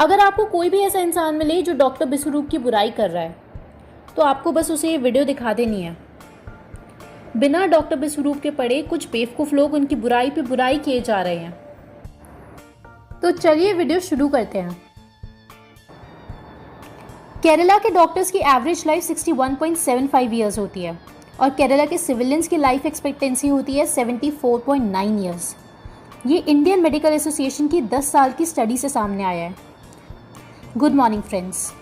अगर आपको कोई भी ऐसा इंसान मिले जो डॉक्टर बिस्वरूप की बुराई कर रहा है तो आपको बस उसे ये वीडियो दिखा देनी है। बिना डॉक्टर बिस्वरूप के पढ़े कुछ बेवकूफ़ लोग उनकी बुराई पे बुराई किए जा रहे हैं। तो चलिए वीडियो शुरू करते हैं। केरला के डॉक्टर्स की एवरेज लाइफ 61.75 ईयर्स होती है और केरला के सिविलियंस की लाइफ एक्सपेक्टेंसी होती है 74.9 ईयर्स। ये इंडियन मेडिकल एसोसिएशन की 10 साल की स्टडी से सामने आया है। Good morning friends.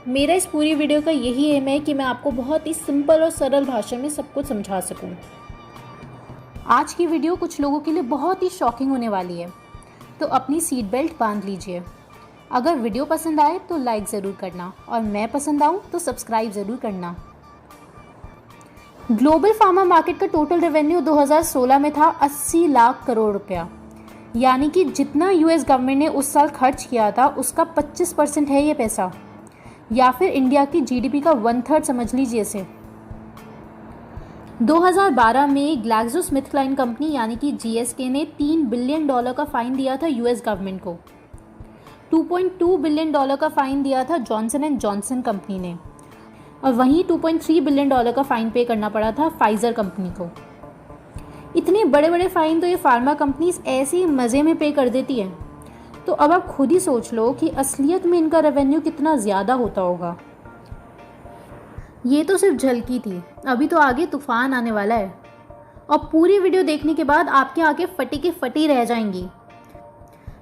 मेरा इस पूरी वीडियो का यही एम है कि मैं आपको बहुत ही सिंपल और सरल भाषा में सब कुछ समझा सकूं। आज की वीडियो कुछ लोगों के लिए बहुत ही शॉकिंग होने वाली है, तो अपनी सीट बेल्ट बांध लीजिए। अगर वीडियो पसंद आए तो लाइक ज़रूर करना और मैं पसंद आऊँ तो सब्सक्राइब ज़रूर करना। ग्लोबल फार्मा मार्केट का टोटल रेवेन्यू 2016 में था 80 लाख करोड़ रुपया, यानी कि जितना यूएस गवर्नमेंट ने उस साल खर्च किया था उसका 25% है ये पैसा, या फिर इंडिया की जीडीपी का 1/3 समझ लीजिए इसे। 2012 में ग्लैक्सोस्मिथक्लाइन कंपनी यानी कि जीएसके ने $3 बिलियन का फ़ाइन दिया था यूएस गवर्नमेंट को। $2.2 बिलियन का फ़ाइन दिया था जॉनसन एंड जॉनसन कंपनी ने, और वहीं $2.3 बिलियन का फ़ाइन पे करना पड़ा था फाइज़र कंपनी को। इतने बड़े बड़े फ़ाइन तो ये फार्मा कंपनीज ऐसे ही मज़े में पे कर देती है। तो अब आप खुद ही सोच लो कि असलियत में इनका रेवेन्यू कितना ज़्यादा होता होगा। ये तो सिर्फ झलकी थी, अभी तो आगे तूफान आने वाला है और पूरी वीडियो देखने के बाद आपकी आंखें फटी की फटी रह जाएंगी।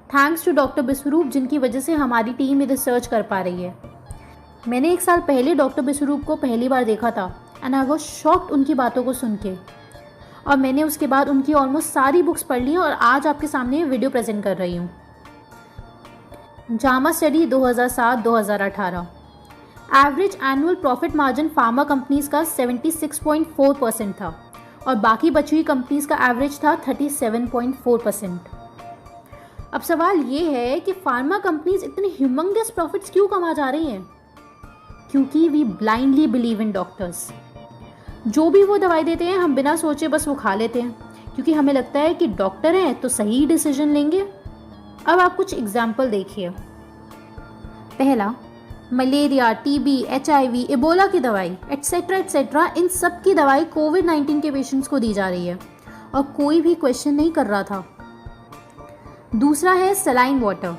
थैंक्स टू डॉक्टर बिस्वरूप, जिनकी वजह से हमारी टीम ये रिसर्च कर पा रही है। मैंने 1 साल पहले डॉक्टर बिस्वरूप को पहली बार देखा था एंड आई वॉज शॉक्ड उनकी बातों को सुन के, और मैंने उसके बाद उनकी ऑलमोस्ट सारी बुक्स पढ़ ली और आज आपके सामने ये वीडियो प्रेजेंट कर रही हूँ। Jama study 2007-2018। Average annual profit margin pharma companies का 76.4% था और बाकी बची हुई कंपनीज का एवरेज था 37.4%। अब सवाल ये है कि फार्मा कंपनीज इतने ह्यूमंगस प्रॉफिट्स क्यों कमा जा रही हैं? क्योंकि we blindly believe in doctors. जो भी वो दवाई देते हैं हम बिना सोचे बस वो खा लेते हैं, क्योंकि हमें लगता है कि डॉक्टर हैं तो सही डिसीजन लेंगे। अब आप कुछ एग्जाम्पल देखिए। पहला, मलेरिया, टीबी, एचआईवी, एबोला की दवाई एट्सेट्रा एट्सेट्रा, इन सब की दवाई कोविड-19 के पेशेंट्स को दी जा रही है और कोई भी क्वेश्चन नहीं कर रहा था। दूसरा है सलाइन वाटर।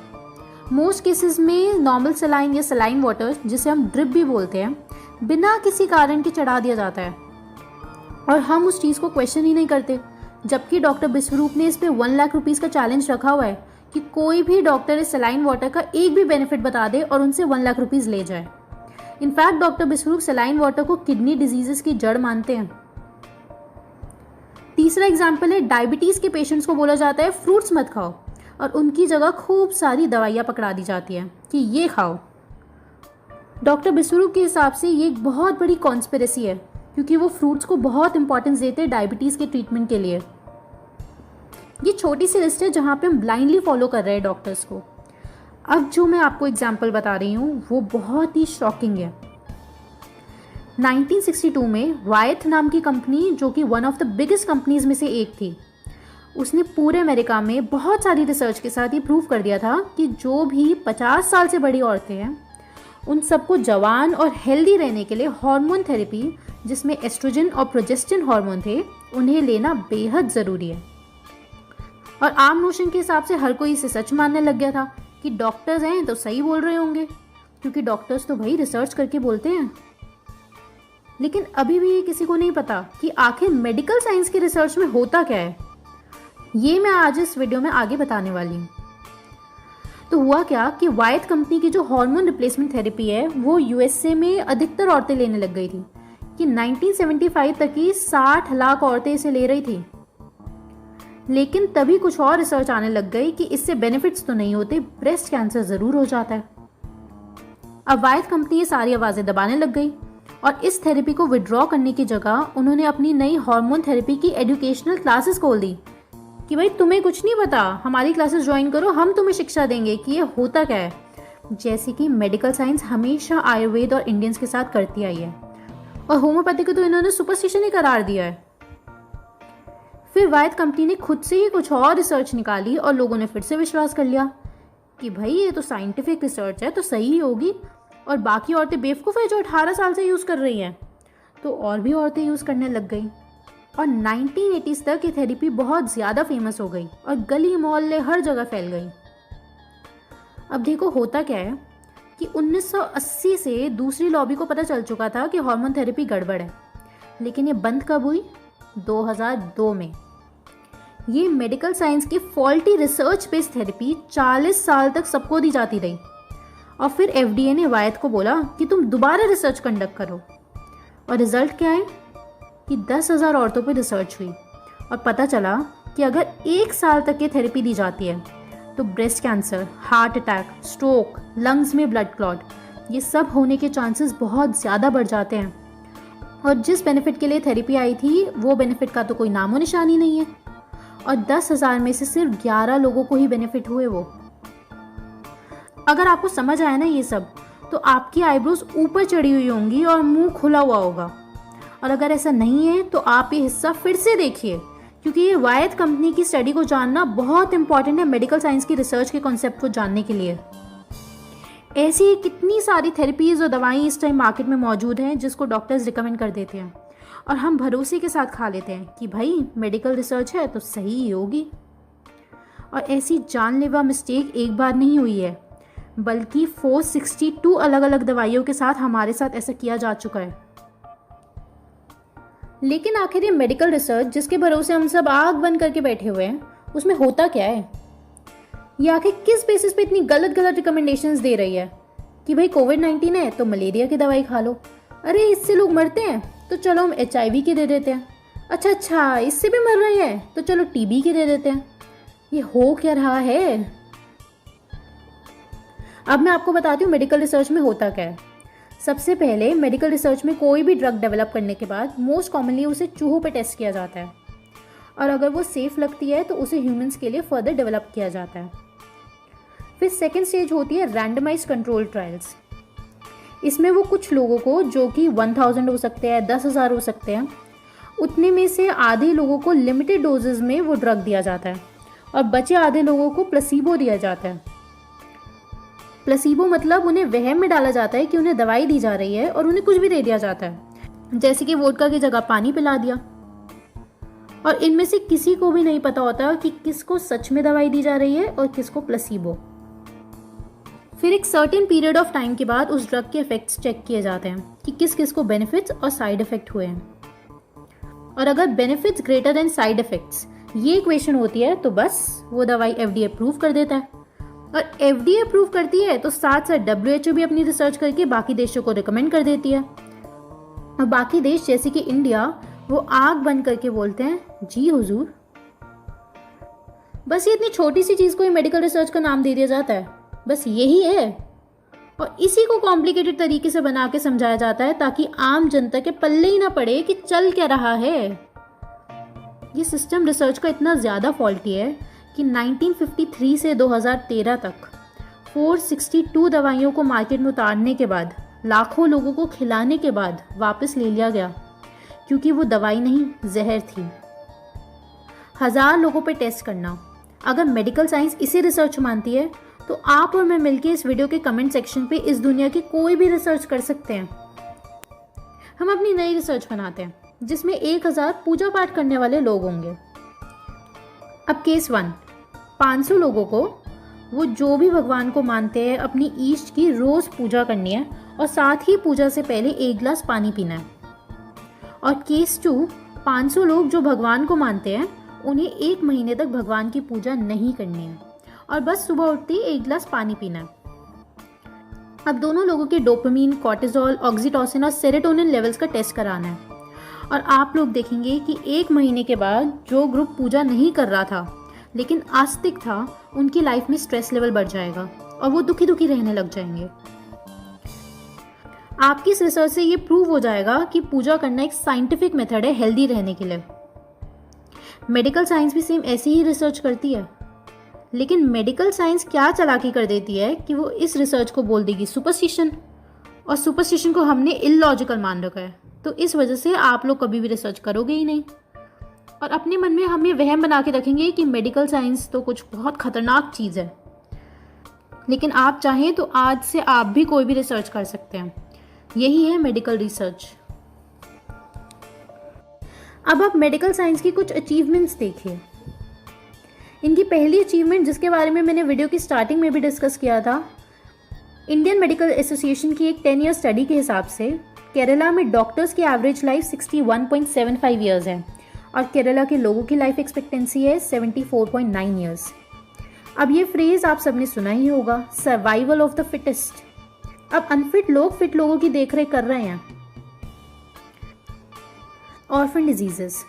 मोस्ट केसेस में नॉर्मल सलाइन या सलाइन वाटर, जिसे हम ड्रिप भी बोलते हैं, बिना किसी कारण के चढ़ा दिया जाता है और हम उस चीज़ को क्वेश्चन ही नहीं करते, जबकि डॉक्टर बिस्वरूप ने इस पे 1 लाख रुपीज़ का चैलेंज रखा हुआ है कि कोई भी डॉक्टर इस सलाइन वाटर का एक भी बेनिफिट बता दे और उनसे 1 लाख रुपीज़ ले जाए। In fact doctor Biswaroop saline water को किडनी डिजीजेस की जड़ मानते हैं। तीसरा एग्जाम्पल है, डायबिटीज़ के पेशेंट्स को बोला जाता है फ्रूट्स मत खाओ और उनकी जगह खूब सारी दवाइयाँ पकड़ा दी जाती हैं कि ये खाओ। डॉक्टर बिस्वरूप के हिसाब से ये एक बहुत बड़ी कॉन्स्पिरेसी है, क्योंकि वो फ्रूट्स को बहुत इंपॉर्टेंस देते हैं डायबिटीज़ के ट्रीटमेंट के लिए। ये छोटी सी लिस्ट है जहाँ पे हम ब्लाइंडली फॉलो कर रहे हैं डॉक्टर्स को। अब जो मैं आपको एग्जाम्पल बता रही हूँ वो बहुत ही शॉकिंग है। 1962 में वायथ नाम की कंपनी, जो कि one of the biggest companies में से एक थी, उसने पूरे अमेरिका में बहुत सारी रिसर्च के साथ ये प्रूव कर दिया था कि जो भी 50 साल से बड़ी औरतें हैं उन सबको जवान और हेल्दी रहने के लिए हार्मोन थेरेपी, जिसमें एस्ट्रोजन और प्रोजेस्टेरोन हार्मोन थे, उन्हें लेना बेहद ज़रूरी है। और आम नोशन के हिसाब से हर कोई इसे सच मानने लग गया था कि डॉक्टर्स हैं तो सही बोल रहे होंगे, क्योंकि डॉक्टर्स तो भाई रिसर्च करके बोलते हैं। लेकिन अभी भी ये किसी को नहीं पता कि आखिर मेडिकल साइंस की रिसर्च में होता क्या है। ये मैं आज इस वीडियो में आगे बताने वाली हूँ। तो हुआ क्या कि वायथ कंपनी की जो हार्मोन रिप्लेसमेंट थेरेपी है वो यूएसए में अधिकतर औरतें लेने लग गई थी कि 1975 तक ही 60 लाख औरतें इसे ले रही थी। लेकिन तभी कुछ और रिसर्च आने लग गई कि इससे बेनिफिट्स तो नहीं होते, ब्रेस्ट कैंसर ज़रूर हो जाता है। अब वायथ कंपनी ये सारी आवाज़ें दबाने लग गई और इस थेरेपी को विड्रॉ करने की जगह उन्होंने अपनी नई हार्मोन थेरेपी की एजुकेशनल क्लासेस खोल दी कि भाई तुम्हें कुछ नहीं पता, हमारी क्लासेस ज्वाइन करो, हम तुम्हें शिक्षा देंगे कि ये होता क्या है। जैसे कि मेडिकल साइंस हमेशा आयुर्वेद और इंडियंस के साथ करती आई है, और होम्योपैथी को तो इन्होंने सुपरस्टिशन ही करार दिया है। फिर वायथ कंपनी ने खुद से ही कुछ और रिसर्च निकाली और लोगों ने फिर से विश्वास कर लिया कि भाई ये तो साइंटिफिक रिसर्च है तो सही ही होगी, और बाकी औरतें बेवकूफ़ है जो 18 साल से यूज़ कर रही हैं, तो और भी औरतें यूज़ करने लग गई। और 1980s तक ये थेरेपी बहुत ज़्यादा फेमस हो गई और गली मोहल्ले हर जगह फैल गई। अब देखो होता क्या है कि 1980 से दूसरी लॉबी को पता चल चुका था कि हार्मोन थेरेपी गड़बड़ है, लेकिन ये बंद कब हुई? 2002 में। ये मेडिकल साइंस की फॉल्टी रिसर्च बेस्ड थेरेपी 40 साल तक सबको दी जाती रही, और फिर FDA ने वायद को बोला कि तुम दोबारा रिसर्च कंडक्ट करो। और रिजल्ट क्या है कि 10,000 औरतों पर रिसर्च हुई और पता चला कि अगर 1 साल तक ये थेरेपी दी जाती है तो breast cancer, heart attack, stroke, lungs में ब्लड क्लॉट, ये सब होने के चांसेस बहुत ज़्यादा बढ़ जाते हैं। और जिस बेनिफिट के लिए थेरेपी आई थी वो बेनिफिट का तो कोई नामो निशानी नहीं है, और 10,000 में से सिर्फ 11 लोगों को ही बेनिफिट हुए वो। अगर आपको समझ आया ना ये सब, तो आपकी आईब्रोज ऊपर चढ़ी हुई होंगी और मुंह खुला हुआ होगा। और अगर ऐसा नहीं है तो आप ये हिस्सा फिर से देखिए, क्योंकि ये वायद कंपनी की स्टडी को जानना बहुत इंपॉर्टेंट है मेडिकल साइंस की रिसर्च के कॉन्सेप्ट को जानने के लिए। ऐसी कितनी सारी थेरेपीज और दवाएं इस टाइम मार्केट में मौजूद हैं जिसको डॉक्टर्स रिकमेंड कर देते हैं, और हम भरोसे के साथ खा लेते हैं कि भाई मेडिकल रिसर्च है तो सही ही होगी। और ऐसी जानलेवा मिस्टेक एक बार नहीं हुई है, बल्कि 462 अलग अलग दवाइयों के साथ हमारे साथ ऐसा किया जा चुका है। लेकिन आखिर ये मेडिकल रिसर्च जिसके भरोसे हम सब आग बंद करके बैठे हुए हैं, उसमें होता क्या है? ये आखिर किस बेसिस पे इतनी गलत गलत रिकमेंडेशंस दे रही है कि भाई कोविड-19 है तो मलेरिया की दवाई खा लो, अरे इससे लोग मरते हैं तो चलो हम HIV की दे देते हैं, अच्छा इससे भी मर रहे हैं तो चलो TB की दे देते हैं। ये हो क्या रहा है? अब मैं आपको बताती हूँ मेडिकल रिसर्च में होता क्या है। सबसे पहले मेडिकल रिसर्च में कोई भी ड्रग डेवलप करने के बाद मोस्ट कॉमनली उसे चूहों पे टेस्ट किया जाता है, और अगर वो सेफ लगती है तो उसे ह्यूमंस के लिए फर्दर डेवलप किया जाता है। फिर सेकेंड स्टेज होती है रैंडमाइज कंट्रोल ट्रायल्स। इसमें वो कुछ लोगों को, जो कि 1000 हो सकते हैं, 10,000 हो सकते हैं, उतने में से आधे लोगों को लिमिटेड डोजेज में वो ड्रग दिया जाता है और बचे आधे लोगों को प्लेसिबो दिया जाता है। प्लेसिबो मतलब उन्हें वहम में डाला जाता है कि उन्हें दवाई दी जा रही है और उन्हें कुछ भी दे दिया जाता है, जैसे कि वोडका की जगह पानी पिला दिया। और इनमें से किसी को भी नहीं पता होता कि किसको सच में दवाई दी जा रही है और किसको प्लेसिबो। फिर एक सर्टेन पीरियड ऑफ टाइम के बाद उस ड्रग के इफेक्ट्स चेक किए जाते हैं कि किस किस को बेनिफिट्स और साइड इफेक्ट हुए हैं, और अगर benefits greater than side effects ये इक्वेशन होती है तो बस वो दवाई FDA अप्रूव कर देता है। और FDA अप्रूव करती है तो साथ साथ WHO भी अपनी रिसर्च करके बाकी देशों को रिकमेंड कर देती है, और बाकी देश जैसे कि इंडिया वो आग बंद करके बोलते हैं जी हुजूर। बस ये इतनी छोटी सी चीज़ को ही मेडिकल रिसर्च का नाम दे दिया जाता है, बस यही है। और इसी को कॉम्प्लिकेटेड तरीके से बना के समझाया जाता है ताकि आम जनता के पल्ले ही ना पड़े कि चल क्या रहा है। ये सिस्टम रिसर्च का इतना ज़्यादा फॉल्टी है कि 1953 से 2013 तक 462 दवाइयों को मार्केट में उतारने के बाद, लाखों लोगों को खिलाने के बाद वापस ले लिया गया, क्योंकि वो दवाई नहीं जहर थी। 1000 लोगों पे टेस्ट करना, अगर मेडिकल साइंस इसे रिसर्च मानती है तो आप और मैं मिलके इस वीडियो के कमेंट सेक्शन पे इस दुनिया की कोई भी रिसर्च कर सकते हैं। हम अपनी नई रिसर्च बनाते हैं जिसमें 1000 पूजा पाठ करने वाले लोग होंगे। अब केस 1, 500 लोगों को, वो जो भी भगवान को मानते हैं, अपनी ईष्ट की रोज़ पूजा करनी है और साथ ही पूजा से पहले 1 गिलास पानी पीना है। और केस 2, 500 लोग जो भगवान को मानते हैं, उन्हें 1 महीने तक भगवान की पूजा नहीं करनी है और बस सुबह उठते ही 1 गिलास पानी पीना है। अब दोनों लोगों के डोपामीन, कॉर्टिसोल, ऑक्सीटोसिन और सेरोटोनिन लेवल्स का टेस्ट कराना है, और आप लोग देखेंगे कि 1 महीने के बाद जो ग्रुप पूजा नहीं कर रहा था लेकिन आस्तिक था, उनकी लाइफ में स्ट्रेस लेवल बढ़ जाएगा और वो दुखी दुखी रहने लग जाएंगे। आपकी इस रिसर्च से ये प्रूव हो जाएगा कि पूजा करना एक साइंटिफिक मेथड है हेल्दी रहने के लिए। मेडिकल साइंस भी सेम ऐसी ही रिसर्च करती है, लेकिन मेडिकल साइंस क्या चालाकी कर देती है कि वो इस रिसर्च को बोल देगी सुपरस्टिशन, और सुपरस्टिशन को हमने इलॉजिकल मान रखा है, तो इस वजह से आप लोग कभी भी रिसर्च करोगे ही नहीं और अपने मन में हम ये वहम बना के रखेंगे कि मेडिकल साइंस तो कुछ बहुत खतरनाक चीज़ है। लेकिन आप चाहें तो आज से आप भी कोई भी रिसर्च कर सकते हैं। यही है मेडिकल रिसर्च। अब आप मेडिकल साइंस की कुछ अचीवमेंट्स देखिए। इनकी पहली अचीवमेंट, जिसके बारे में मैंने वीडियो की स्टार्टिंग में भी डिस्कस किया था, इंडियन मेडिकल एसोसिएशन की एक 10 ईयर स्टडी के हिसाब से केरला में डॉक्टर्स की एवरेज लाइफ 61.75 ईयर्स है और केरला के लोगों की लाइफ एक्सपेक्टेंसी है 74.9 ईयर्स। अब ये फ्रेज आप सबने सुना ही होगा, सर्वाइवल ऑफ द फिटेस्ट। अब अनफिट लोग फिट लोगों की देखरेख कर रहे हैं। ऑर्फन डिजीजेस,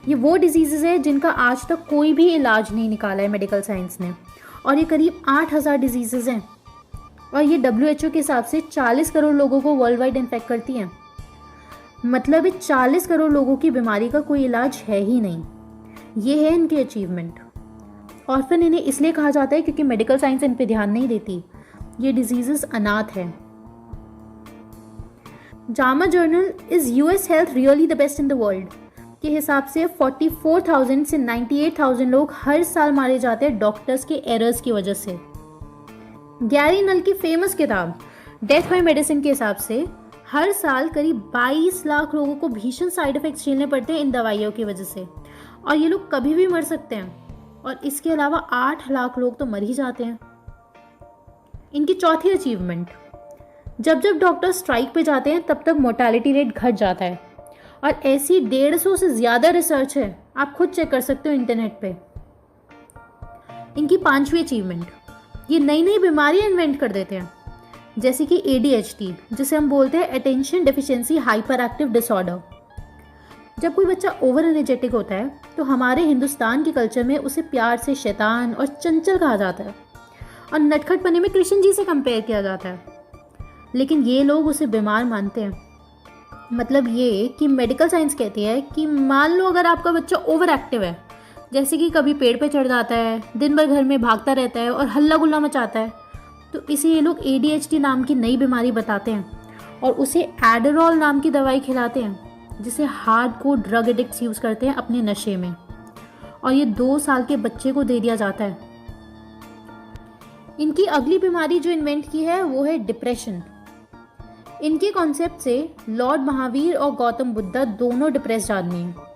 ये वो डिजीजेस है जिनका आज तक कोई भी इलाज नहीं निकाला है मेडिकल साइंस ने, और ये करीब 8000 डिजीजेस हैं और ये WHO के हिसाब से 40 करोड़ लोगों को वर्ल्ड वाइड इन्फेक्ट करती हैं। मतलब 40 करोड़ लोगों की बीमारी का कोई इलाज है ही नहीं। ये है इनकी अचीवमेंट। ऑर्फन इन्हें इसलिए कहा जाता है क्योंकि मेडिकल साइंस इन पे ध्यान नहीं देती। ये डिजीजेस अनाथ है। Jama journal is US health really the best in the world के हिसाब से 44,000 से 98,000 लोग हर साल मारे जाते हैं डॉक्टर्स के एरर्स की वजह से। गैरी नल की फेमस किताब डेथ बाय मेडिसिन के हिसाब से हर साल करीब 22 लाख लोगों को भीषण साइड इफेक्ट्स झेलने पड़ते हैं इन दवाइयों की वजह से, और ये लोग कभी भी मर सकते हैं। और इसके अलावा 8 लाख लोग तो मर ही जाते हैं। इनकी चौथी अचीवमेंट, जब जब डॉक्टर स्ट्राइक पे जाते हैं तब तक मोर्टेलिटी रेट घट जाता है, और ऐसी 150 से ज़्यादा रिसर्च है, आप खुद चेक कर सकते हो इंटरनेट पे। इनकी पांचवी अचीवमेंट, ये नई नई बीमारियां इन्वेंट कर देते हैं, जैसे कि ADHD, जिसे हम बोलते हैं attention deficiency hyper active disorder. जब कोई बच्चा ओवर एनर्जेटिक होता है तो हमारे हिंदुस्तान के कल्चर में उसे प्यार से शैतान और चंचल कहा जाता है और नटखटपने में कृष्ण जी से कंपेयर किया जाता है, लेकिन ये लोग उसे बीमार मानते हैं। मतलब ये कि मेडिकल साइंस कहती है कि मान लो अगर आपका बच्चा ओवर एक्टिव है, जैसे कि कभी पेड़ पे चढ़ जाता है, दिन भर घर में भागता रहता है और हल्ला गुल्ला मचाता है, तो इसे ये लोग ADHD नाम की नई बीमारी बताते हैं और उसे एडरॉल नाम की दवाई खिलाते हैं, जिसे हार्डकोर ड्रग एडिक्ट्स यूज़ करते हैं अपने नशे में, और ये 2 साल के बच्चे को दे दिया जाता है। इनकी अगली बीमारी जो इन्वेंट की है वो है डिप्रेशन। इनके कॉन्सेप्ट से लॉर्ड महावीर और गौतम बुद्धा दोनों डिप्रेस्ड आदमी हैं।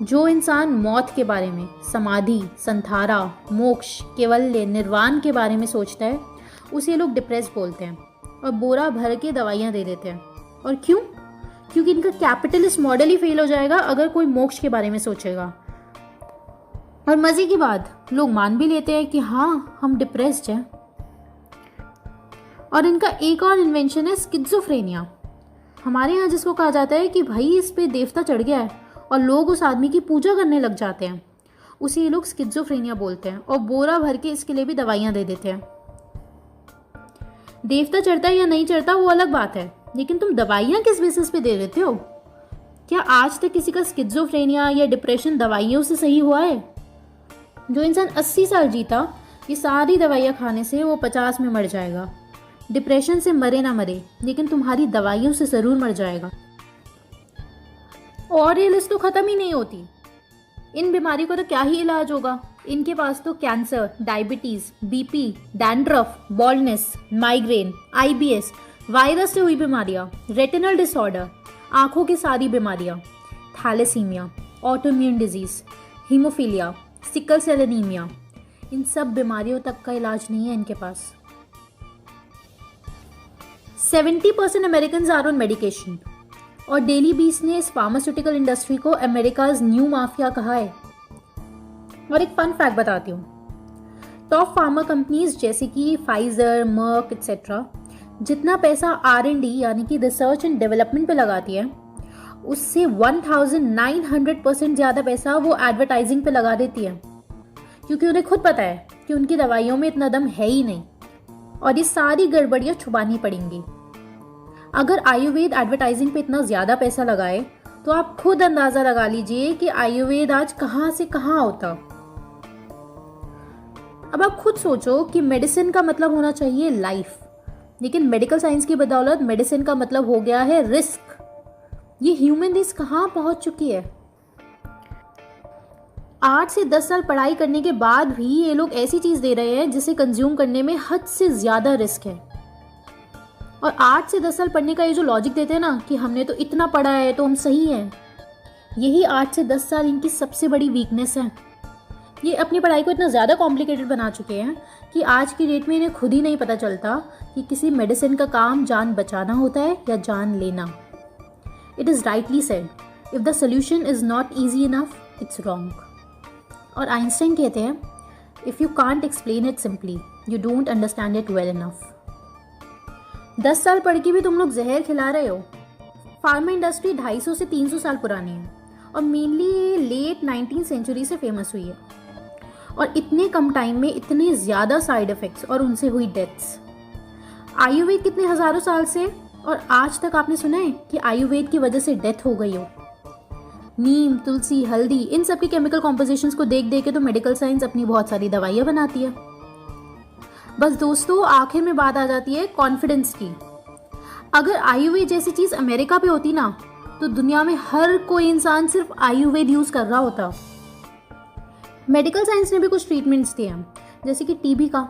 जो इंसान मौत के बारे में, समाधि, संथारा, मोक्ष, केवल्य, निर्वाण के बारे में सोचता है, उसे लोग डिप्रेस बोलते हैं और बोरा भर के दवाइयाँ दे देते हैं। और क्यों? क्योंकि इनका कैपिटलिस्ट मॉडल ही फेल हो जाएगा अगर कोई मोक्ष के बारे में सोचेगा। और मज़े की बात, लोग मान भी लेते हैं कि हाँ, हम डिप्रेस्ड हैं। और इनका एक और इन्वेंशन है स्किज़ोफ्रेनिया। हमारे यहाँ जिसको कहा जाता है कि भाई इस पे देवता चढ़ गया है और लोग उस आदमी की पूजा करने लग जाते हैं, उसे ये लोग स्किज़ोफ्रेनिया बोलते हैं और बोरा भर के इसके लिए भी दवाइयाँ दे देते हैं। देवता चढ़ता है या नहीं चढ़ता वो अलग बात है, लेकिन तुम दवाइयाँ किस बेसिस पे दे देते हो? क्या आज तक किसी का स्किज़ोफ्रेनिया या डिप्रेशन दवाइयों से सही हुआ है? जो इंसान 80 साल जीता, ये सारी दवाइयाँ खाने से वो 50 में मर जाएगा। डिप्रेशन से मरे ना मरे, लेकिन तुम्हारी दवाइयों से ज़रूर मर जाएगा। और ये लिस्ट तो ख़त्म ही नहीं होती। इन बीमारी को तो क्या ही इलाज होगा। इनके पास तो cancer, diabetes, BP, dandruff, baldness, migraine, IBS, virus से हुई बीमारियाँ, रेटिनल डिसऑर्डर, आँखों की सारी बीमारियाँ, thalassemia, autoimmune disease, haemophilia, sickle cell anaemia, इन सब बीमारियों तक का इलाज नहीं है इनके पास। 70% अमेरिकन आर ऑन मेडिकेशन, और डेली बीस ने इस फार्मास्यूटिकल इंडस्ट्री को अमेरिकाज न्यू माफिया कहा है। और एक फन फैक्ट बताती हूँ, टॉप फार्मा कंपनीज जैसे कि फाइजर, मर्क एक्सेट्रा जितना पैसा R&D यानी कि रिसर्च एंड डेवलपमेंट पे लगाती है, उससे 1900% ज़्यादा पैसा वो एडवर्टाइजिंग पे लगा देती है, क्योंकि उन्हें खुद पता है कि उनकी दवाइयों में इतना दम है ही नहीं और ये सारी गड़बड़ियाँ छुपानी पड़ेंगी। अगर आयुर्वेद एडवर्टाइजिंग पे इतना ज़्यादा पैसा लगाए तो आप खुद अंदाज़ा लगा लीजिए कि आयुर्वेद आज कहाँ से कहाँ होता। अब आप खुद सोचो कि मेडिसिन का मतलब होना चाहिए लाइफ, लेकिन मेडिकल साइंस की बदौलत मेडिसिन का मतलब हो गया है रिस्क। ये ह्यूमन रेस कहाँ पहुँच चुकी है। 8 से 10 साल पढ़ाई करने के बाद भी ये लोग ऐसी चीज़ दे रहे हैं जिसे कंज्यूम करने में हद से ज़्यादा रिस्क है। और 8 से 10 साल पढ़ने का ये जो लॉजिक देते हैं ना कि हमने तो इतना पढ़ा है तो हम सही हैं, यही 8 से 10 साल इनकी सबसे बड़ी वीकनेस है। ये अपनी पढ़ाई को इतना ज़्यादा कॉम्प्लिकेटेड बना चुके हैं कि आज की डेट में इन्हें खुद ही नहीं पता चलता कि किसी मेडिसिन का काम जान बचाना होता है या जान लेना। It is rightly said, if the solution is not easy enough, it's wrong. और आइंस्टाइन कहते हैं, if you can't explain it simply, you don't understand it well enough. 10 साल पढ़ के भी तुम लोग जहर खिला रहे हो। फार्मा इंडस्ट्री 250 से 300 साल पुरानी है और मेनली ये लेट 19th सेंचुरी से फेमस हुई है। और इतने कम टाइम में इतने ज़्यादा साइड इफ़ेक्ट्स और उनसे हुई डेथ्स। आयुर्वेद कितने हज़ारों साल से, और आज तक आपने सुना है कि आयुर्वेद की वजह से डेथ हो गई हो। नीम, तुलसी, हल्दी, इन सब की केमिकल कॉम्पोजिशंस को देख देख के तो मेडिकल साइंस अपनी बहुत सारी दवाइयाँ बनाती है। बस दोस्तों, आखिर में बात आ जाती है कॉन्फिडेंस की। अगर आयुर्वेद जैसी चीज़ अमेरिका पे होती ना, तो दुनिया में हर कोई इंसान सिर्फ आयुर्वेद यूज़ कर रहा होता। मेडिकल साइंस ने भी कुछ ट्रीटमेंट्स दिए हैं, जैसे कि टीबी का।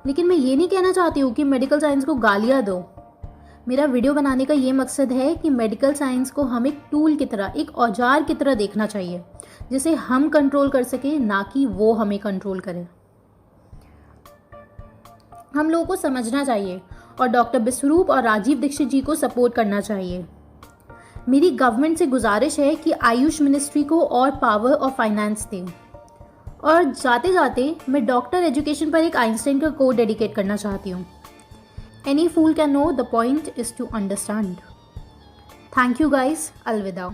लेकिन मैं ये नहीं कहना चाहती हूँ कि मेडिकल साइंस को गालियाँ दो। मेरा वीडियो बनाने का ये मकसद है कि मेडिकल साइंस को हम एक टूल की तरह, एक औजार की तरह देखना चाहिए, जिसे हम कंट्रोल कर सकें, ना कि वो हमें कंट्रोल करे। हम लोगों को समझना चाहिए और डॉक्टर बिस्वरूप और राजीव दीक्षित जी को सपोर्ट करना चाहिए। मेरी गवर्नमेंट से गुजारिश है कि आयुष मिनिस्ट्री को और पावर और फाइनेंस दें। और जाते जाते मैं डॉक्टर एजुकेशन पर एक आइंस्टाइन का कोट डेडिकेट करना चाहती हूँ। Any fool can know, the point is to understand. Thank you guys, अलविदा।